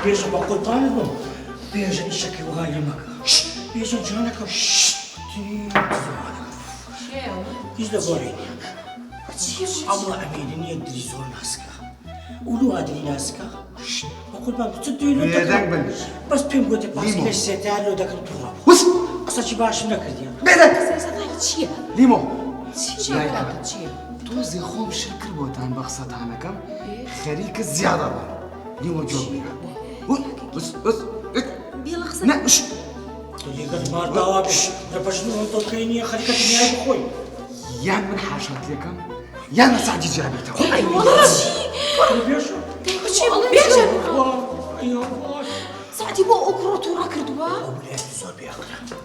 بيجا بقول طالبهم بيجا الشكل وهاي مكا بيجا جانك إيش دبوريني الله أمين يدري زور ناسكا ولو أدري ناسكا بقول ما بتصدقي له بيدك بس بيم قلت بس ليش سيتال له ذاك التراب وس أصلا شي باش نكرد يا بيدك ليمو شيا توزي خوم شكل بوتان بخصتها كم خريك زيادة ليمو جوبي بس يلا خسر نقش اللي قد ما طوابش ربشنو انتو كيني خليك الدنيا بخوي يا من حاشت لكم يا من سعدي جابيته أي والله بيشو بيجا ايوه سعدي بو أكرو تورا كردوا ولاد زور بيقرا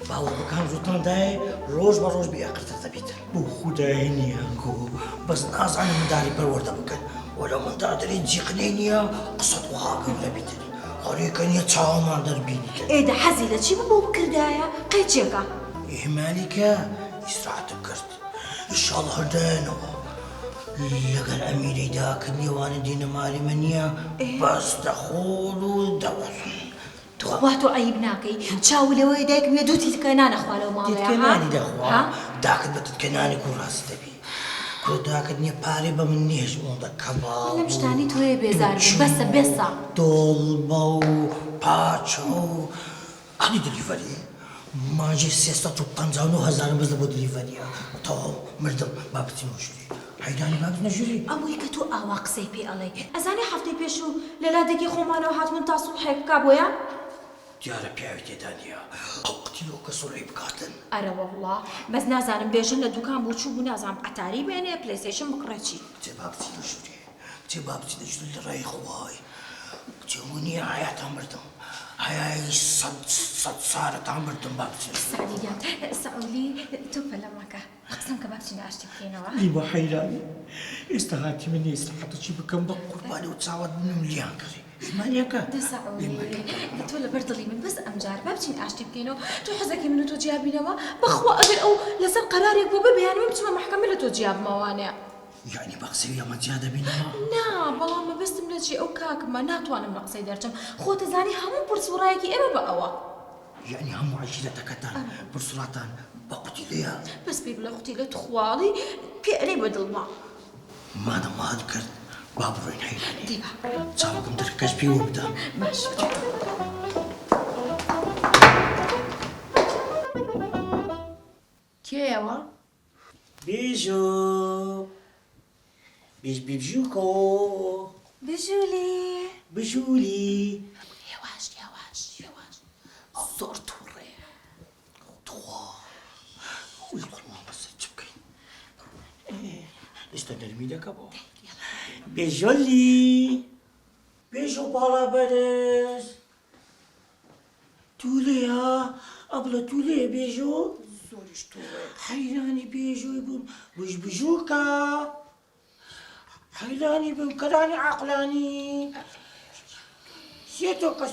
باو كان زوتان داي روج بروج بيقرا تثبيت بو خدايني انكو بس ناس انا من داري بالورده بكن ولا من داري تجي قنينيا قصة وهاك ولا بيتني خليك اني تصاوم مع دربيني إيه ده حزيلة شي بو بكردايا قيتشيكا إيه مالكة يسرع تكرت إن شاء الله هدانا لقى الأمير ذاك اللي وانا دينا مالي منيا بس دخول ودور تخواتو عيبناكي تشاولي ويديك بيدوتي تكنان أخوالو ماما تتكناني دخوا ذاك بتتكناني كوراس تبي كل ذاك الدنيا باري بمني هجمون ذاك كباب أنا مش تاني توي بيزار بس طلبو باتشو أنا دليفري ما جي سياسة تطنزانو هزار بزلبو دليفري تو مردم ما بتنوشري حيداني ما بتنوشري أبوي كتو أواق سيبي علي أزاني حفتي بيشو للادكي خومانو هات من تاسو حيك كابويا دیارە پیاوی تێدانە ئەو قوتیلۆکە سوڕی بکاتن ئەرە والله بەس نازانم بێژن لە دوکان بۆ چوو بوو نازانم ئەتاری بێنێ پلەیستێشن بکڕێکی کچێ با بچی لە ژوورێ کچێ با بچی لە ژوور لە ڕای خوای کچێ وونیە حیاتان بردم حیای سەد سارەتان بردم با بچی سعدی جان سعولی تۆ پەلەمەکە قسم کە با بچینە ئاشتی بکەینەوە لی بە حەیرانی ئێستا هاتی من ئێستاحەتەچی بکەم بە قوربانی و چاوەت بنم لیان کردی مانیەکە سعولی تۆ لەبەر دڵی من بەس ئەمجار با بچین ئاشتی بکەینەوە تۆ حەزەکەی من و تۆ جیابینەوە بەخوا ئەگەر ئەو لەسەر قەرارێک بۆ ببیانەوە بچمە محکەمە لە تۆ جیابمەوانەیە یعنی بە قسەوی ئەمە جیا دەبینەوە نا بەڵام مەبەستم لە چی ئەو کاکمە ناتوانم لە قسەی دەرچم خۆتە زانی هەموو پرسوڕایەکی ئێمە بە ئەوە یعنی هەموو عەشیرەتەکەتان پرسوڕاتان بە قوتیلەیە بەس پێی بڵێ قوتیلە توخواڵی پێرەی بە دڵما مادەم وات کرد با بڕۆین حەیرانی دیبا چاوەکەم دەرکەش پێوە بدە باش کێوە؟ بیژۆ بیژووکۆ بژولی بژوولی یاواش زۆر تووڕێ توا وی قورمان بەسەر چ بکەین لستە نەرمی دەکە بۆ بێژۆلی بێژۆ باڵا بەرز توولەیە ئەبڵە توولەیە بێژۆ زۆریش تووڕێ حەیرانی بێژۆی بووم بژووکە حەیرانی بووم کەرانی عەقلانی سێتۆکە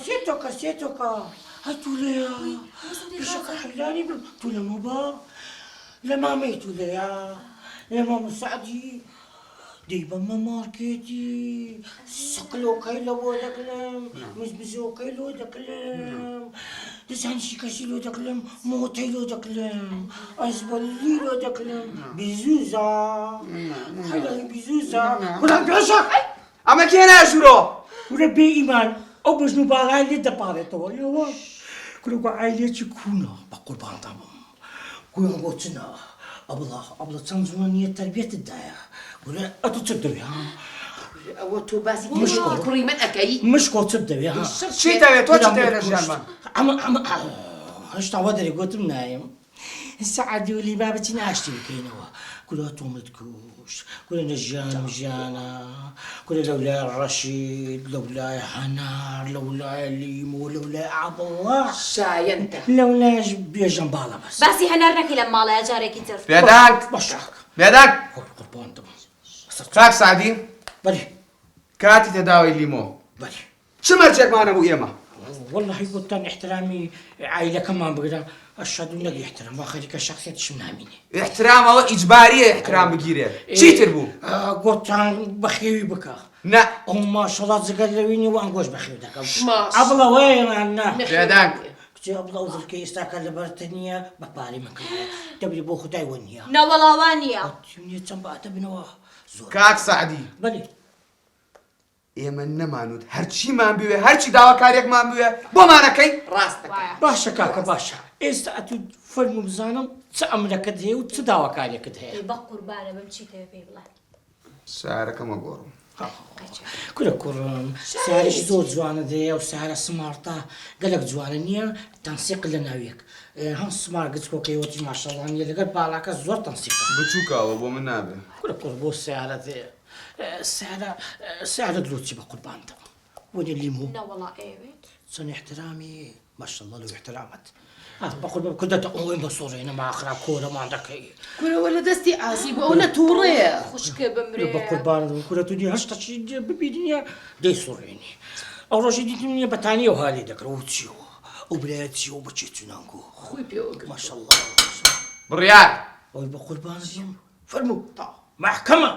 هەی توولەیە بێژۆکە حەیرانی بووم توولە مۆبا لە مامەی توولەیە لە مامە سەعدی دەی بەمە مارکێتی سقلۆکەی لە بۆ دەکڵم مزبزۆکەی لۆ دەکڵم دەزانشی کەسی لۆ دەکڵم مۆتەی لۆ دەکڵم ئەزبەلی لۆ دەکڵم بیزووزە حەیرانی بیزووزە وڵام پێشە ئەمە کێ ناژوورۆ ورە بێ ئیمان ئەو بژن و باغای لێ دەپارێتەوە یەوە کورۆگە ئایلێکی کوونە بە قوربانتان بم گویان بۆ چنە ئەبڵە چەند زوونە نییە تەربێتتدایە ورە ئەتو چ دەوێ ها ئەوە تۆ باسی کوڕی من ئەەکەی مشکۆ چ دەوێ ها چی دەوێت تۆ چ دەوێت لە ژیانمان ئەمە هەشتا وا دەرێ گوتم نایم سەعادی و لیبا بچین ئاشتی بکەینەوە کورە تۆمت کوش کورە لە ژیانە کورە لەولای ڕەشید لەولای هەنار لەولای لیمۆ لەولای عەبڵڵا شایەنتە لەولایش بێژەم باڵە بەس باسی هەنار نەکەی لە ماڵەیە جارێکی تر بێداک بێداک قوربانتم کاک سعدی بەڵێ کاتی تەداوی لیمۆ بەڵێ چ مەرجێکمانە بوو ئێمە والله گوتان احترامی عائلەکەمان بگرە ئەشهد و نەگی احترام وا خەریکە شەخصیەتیشم نامینێ احترامەوە ئیجباریە احترام بگیرێت چیتر بوو گوتان بەخێوی بکە نا ئەو ماشەڵات زگەر لەوینی و ئەنگۆش بەخێو دەکەم ماش. ئەبڵە وەیەماننا بێدانگ کچێ ئەبڵە و زلکە ئێستاکە لەبەرتە نییە بە پارەی مەکردە دەبری بۆ خدای وە نییە نەوەڵاوان نییە نیە چەند بەعاتە بنەوە زۆر کاک سعدی بەێ ئێمە نەمانوت هەرچیمان بوێ هەرچی داواکارێکمان بوێ بۆمانەکەی ڕاستەکە باشە کاکە باشە ئێستا ئەتو فەرمو بزانم چ ئەمرەکەت هەیە و چ داواکاریەکەت هەیە بە قوربانە بم چی تەوێ پێی بڵێ سارەکەمە گۆڕم کورە کوڕم ساریش زۆر جوانە دەیە و سارە سمارتە گەلک جوانە نییە تەنسیق لە ناویەک هەم سمار گچکۆکەیوەتی ماشەڵانیە لەگەر باڵاکە زۆر تەنسیقە بچووکەوە بۆ من نابێ کورە کوڕ بۆ سیارە دەیە سیارە درۆچی بە قوربانتەوە وەنێ لیمو نەوەڵا ئێوێت چەند احترامی ماشەڵڵە لەو احترامەت بە قوربان کودەتە ئەوەی بە سۆڕێنە ماخرا کۆرەمان دەکەی کورەوە لە دەستی ئاسی بۆ ئەو نەتووڕێە خوشکە بمرێ بە قوربانت کورە تو دی هەشتا چی ببینیە دەی سۆڕێنی ئەو ڕۆژی دیتم نییە بەتانی و هالی دەکرە و چیەوە ئەو برایەت چیەوە بچێت چونانگۆ خۆی پێوەگرت ماشەڵڵە بڕیار ئەوی بە قوربانزیم فەرموو محکەمە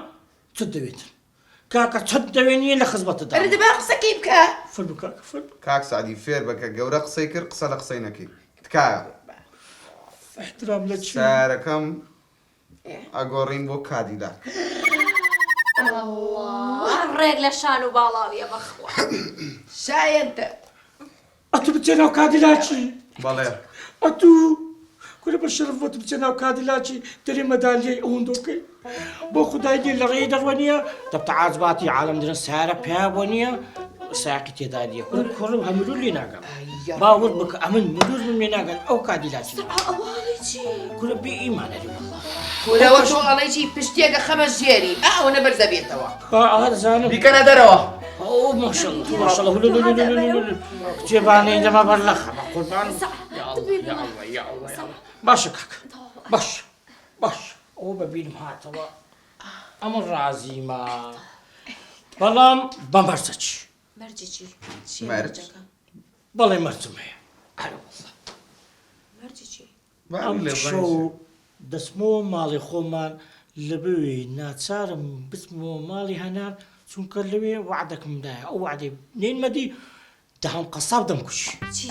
چ دەوێتن کاکە چەند دەوێنیە لە خزمەتەدا ئەرە دەبا قسەکەی بکە فەرموو کاکە فەرموو کاک سعدی فێر بکە گەورە قسەی کرد قسە لە قسەی نەکەی تکایە احترام لە چی سارەکەم ئەگۆڕین بۆ کادیلاک ڕێک لە شان و باڵاویە بەخوا شایەنتە ئەتو بچێ ناو کادیلاچی بەڵێ ئەتو کورە بە شەرف بۆ تو بچێ ناو کادیلاچی دەرێ مەدالیای ئەوەندۆکەی بۆ خدای دێ لە ڕێی دەڕوە نییە دەبتە عازباتی عالم درن سارە پیا بۆ نییە ساقی تێدا دیە کوڕم هەمرور لێ ناگەم باوەڕ بکە ئەمن مرور من لێ ناگەن ئەو کادیلاچی ئەوڵی چی کورە بێ ئیمانەری وەڵڵا کورەوە تۆ ئەڵێکی پشتێکە خەمە ژێری ئەوە نەبەر دەبێتەوە ئەوە دەزانم بیکەنە دەرەوە ئەو ماشەڵڵە ماشەڵڵە کتێبانەی دەما بەر لە خەمە قوربان باشە کاکە باش باش ئەوە بەبیرم هاتەوە ئەمە ڕازیمە بەڵام بە مەرجە چی مەرجی چی مەرج. بەڵێ مەرجم هەیە مەرجی چی ئەم شەو دەسمەوە ماڵی خۆمان لەبوێ ناچارم بچمەوە ماڵی هەنار چونکە لەوێ وعدەکەم دایە ئەو وعدەی نێنمەدی دەهەم قەساب دەمکوش چی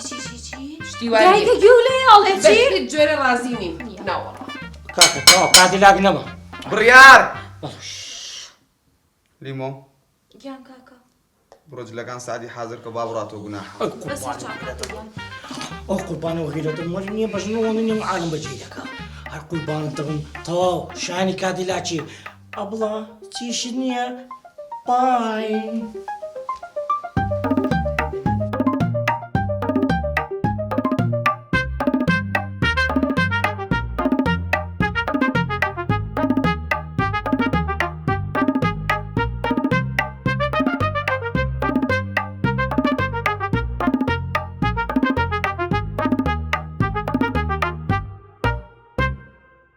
شتیوانی دایکە گیولێ ئەڵێ چی بەشت جۆرە ڕازی نیم ناوەڕە کاکە تەوا کادیلاک نەما بڕیار لیمۆ گیان کاکە بڕۆ جلەکان سعدی حاضر کە با بڕاتەوە گوناح بەسەر چاکاتەوە ئەو قوربانەوە غیرەتم وەری نییە بەژنەوە نیم عالم بەجێ دەکە هەر قوربانت دەبم تەواو شانی کادیلاکی ئەبڵە چیشت نییە پای